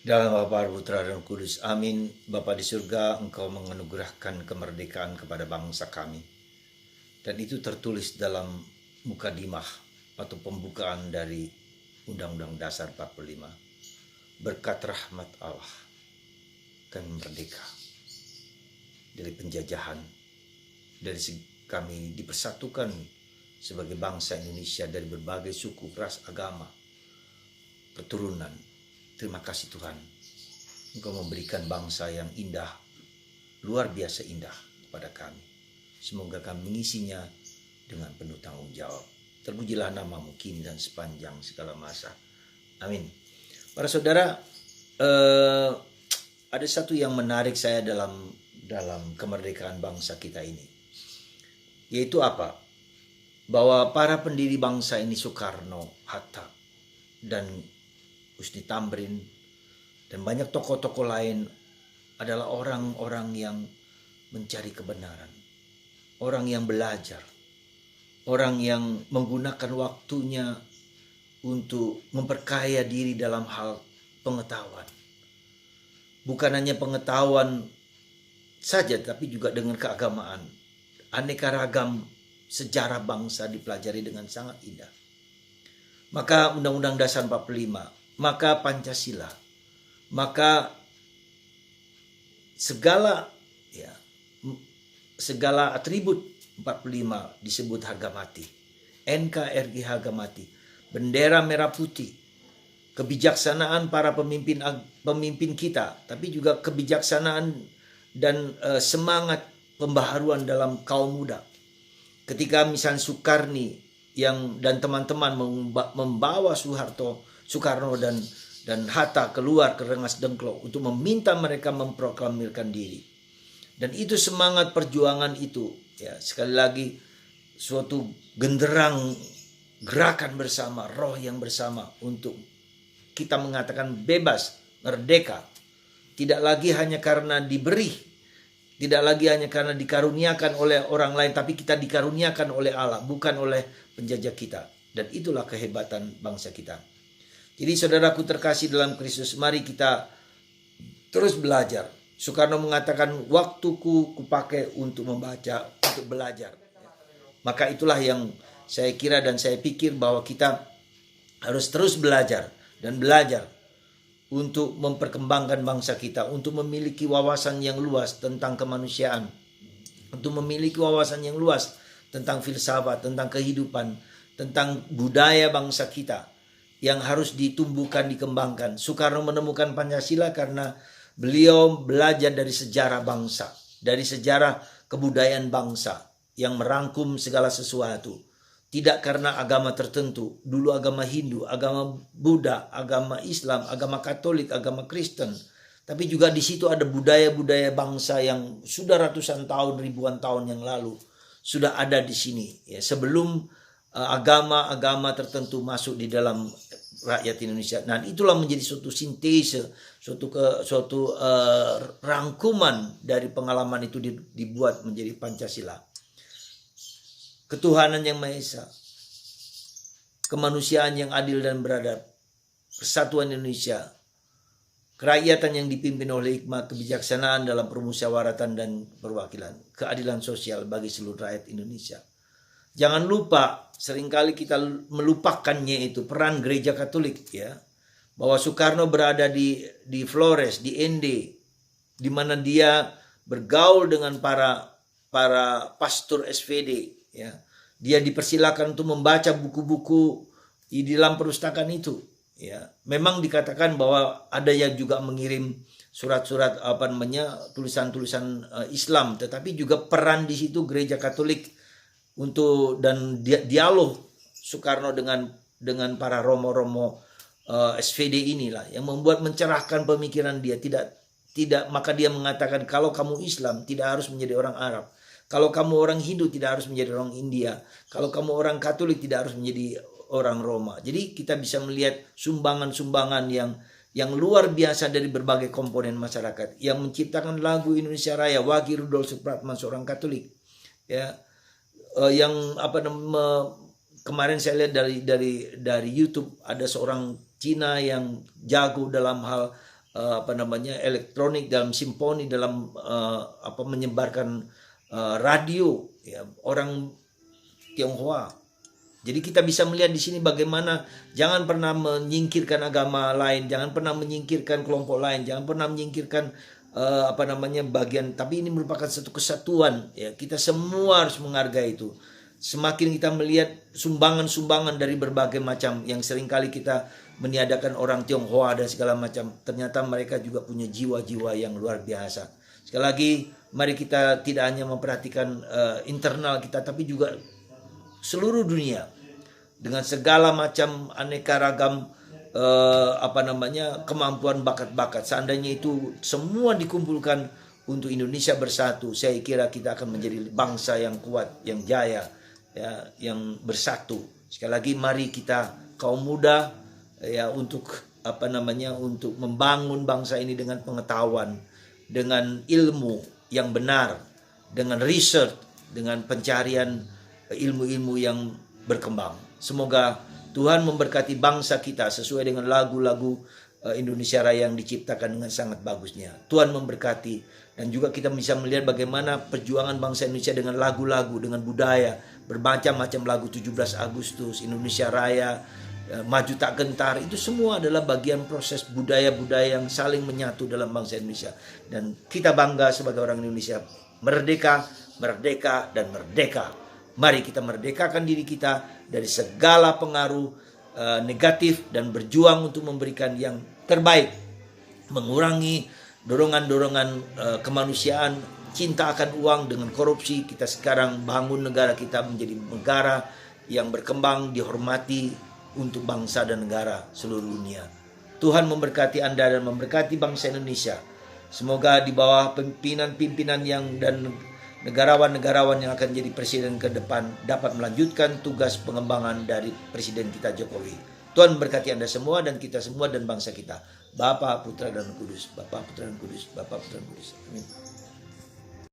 Dalam Bapa, Putra, dan Kudus. Amin. Bapa di surga, Engkau menganugerahkan kemerdekaan kepada bangsa kami. Dan itu tertulis dalam mukadimah atau pembukaan dari Undang-Undang Dasar 45. Berkat rahmat Allah, kami merdeka dari penjajahan. Dari kami dipersatukan sebagai bangsa Indonesia dari berbagai suku, ras, agama, keturunan. Terima kasih Tuhan, Engkau memberikan bangsa yang indah, luar biasa indah kepada kami. Semoga kami mengisinya dengan penuh tanggung jawab. Terpujilah namamu kini dan sepanjang segala masa. Amin. Para saudara, ada satu yang menarik saya dalam kemerdekaan bangsa kita ini. Yaitu apa? Bahwa para pendiri bangsa ini, Soekarno, Hatta, dan Husni Tamrin, dan banyak tokoh-tokoh lain adalah orang-orang yang mencari kebenaran. Orang yang belajar. Orang yang menggunakan waktunya untuk memperkaya diri dalam hal pengetahuan. Bukan hanya pengetahuan saja, tapi juga dengan keagamaan. Aneka ragam sejarah bangsa dipelajari dengan sangat indah. Maka Undang-Undang Dasar 45, maka Pancasila, maka segala atribut 45 disebut harga mati. NKRI harga mati. Bendera merah putih. Kebijaksanaan para pemimpin kita, tapi juga kebijaksanaan dan semangat pembaharuan dalam kaum muda. Ketika misalnya Soekarni dan teman-teman membawa Soekarno dan Hatta keluar ke Rengas Dengklok untuk meminta mereka memproklamirkan diri. Dan itu semangat perjuangan itu, ya, sekali lagi suatu genderang gerakan bersama, roh yang bersama untuk kita mengatakan bebas, merdeka. Tidak lagi hanya karena diberi, tidak lagi hanya karena dikaruniakan oleh orang lain, tapi kita dikaruniakan oleh Allah, bukan oleh penjajah kita. Dan itulah kehebatan bangsa kita. Jadi saudaraku terkasih dalam Kristus, mari kita terus belajar. Soekarno mengatakan, waktuku kupakai untuk membaca, untuk belajar. Maka itulah yang saya kira dan saya pikir bahwa kita harus terus belajar dan belajar untuk memperkembangkan bangsa kita, untuk memiliki wawasan yang luas tentang kemanusiaan, untuk memiliki wawasan yang luas tentang filsafat, tentang kehidupan, tentang budaya bangsa kita yang harus ditumbuhkan, dikembangkan. Soekarno menemukan Pancasila karena beliau belajar dari sejarah bangsa, dari sejarah kebudayaan bangsa yang merangkum segala sesuatu. Tidak karena agama tertentu, dulu agama Hindu, agama Buddha, agama Islam, agama Katolik, agama Kristen. Tapi juga di situ ada budaya-budaya bangsa yang sudah ratusan tahun, ribuan tahun yang lalu sudah ada di sini. Ya, sebelum agama-agama tertentu masuk di dalam rakyat Indonesia. Nah, itulah menjadi suatu sintese, suatu rangkuman dari pengalaman itu dibuat menjadi Pancasila. Ketuhanan yang Maha Esa, kemanusiaan yang adil dan beradab, persatuan Indonesia, kerakyatan yang dipimpin oleh hikmah, kebijaksanaan dalam permusyawaratan dan perwakilan, keadilan sosial bagi seluruh rakyat Indonesia. Jangan lupa, seringkali kita melupakannya itu peran gereja Katolik, ya, bahwa Soekarno berada di Flores, di Ende, di mana dia bergaul dengan para pastor SVD. Ya, dia dipersilakan untuk membaca buku-buku di dalam perpustakaan itu. Ya, memang dikatakan bahwa ada yang juga mengirim surat-surat tulisan-tulisan Islam, tetapi juga peran di situ gereja Katolik untuk dan dialog Soekarno dengan para romo-romo SVD inilah yang membuat mencerahkan pemikiran dia. Tidak maka dia mengatakan kalau kamu Islam tidak harus menjadi orang Arab. Kalau kamu orang Hindu tidak harus menjadi orang India. Kalau kamu orang Katolik tidak harus menjadi orang Roma. Jadi kita bisa melihat sumbangan-sumbangan yang luar biasa dari berbagai komponen masyarakat yang menciptakan lagu Indonesia Raya. Wage Rudolf Supratman, seorang Katolik, ya, yang kemarin saya lihat dari YouTube ada seorang Cina yang jago dalam hal elektronik, dalam simfoni, dalam menyebarkan radio, ya, orang Tionghoa. Jadi kita bisa melihat di sini bagaimana jangan pernah menyingkirkan agama lain, jangan pernah menyingkirkan kelompok lain, jangan pernah menyingkirkan bagian, tapi ini merupakan satu kesatuan, ya. Kita semua harus menghargai itu. Semakin kita melihat sumbangan-sumbangan dari berbagai macam yang seringkali kita meniadakan orang Tionghoa dan segala macam, ternyata mereka juga punya jiwa-jiwa yang luar biasa. Sekali lagi, mari kita tidak hanya memperhatikan internal kita, tapi juga seluruh dunia dengan segala macam aneka ragam kemampuan bakat-bakat. Seandainya itu semua dikumpulkan untuk Indonesia bersatu, saya kira kita akan menjadi bangsa yang kuat, yang jaya, ya, yang bersatu. Sekali lagi, mari kita kaum muda, ya, untuk untuk membangun bangsa ini dengan pengetahuan, dengan ilmu yang benar, dengan research, dengan pencarian ilmu-ilmu yang berkembang. Semoga Tuhan memberkati bangsa kita sesuai dengan lagu-lagu Indonesia Raya yang diciptakan dengan sangat bagusnya. Tuhan memberkati, dan juga kita bisa melihat bagaimana perjuangan bangsa Indonesia dengan lagu-lagu, dengan budaya, bermacam-macam lagu 17 Agustus, Indonesia Raya, Maju Tak Gentar, itu semua adalah bagian proses budaya-budaya yang saling menyatu dalam bangsa Indonesia. Dan kita bangga sebagai orang Indonesia, merdeka, merdeka, dan merdeka. Mari kita merdekakan diri kita dari segala pengaruh negatif dan berjuang untuk memberikan yang terbaik, mengurangi dorongan-dorongan kemanusiaan, cinta akan uang dengan korupsi. Kita sekarang bangun negara kita menjadi negara yang berkembang, dihormati untuk bangsa dan negara seluruh dunia. Tuhan memberkati Anda dan memberkati bangsa Indonesia. Semoga di bawah pimpinan-pimpinan dan negarawan-negarawan yang akan jadi presiden ke depan dapat melanjutkan tugas pengembangan dari presiden kita Jokowi. Tuhan memberkati Anda semua dan kita semua dan bangsa kita. Bapa, Putra, dan Kudus. Bapa, Putra, dan Kudus. Bapa, Putra, dan Kudus. Amin.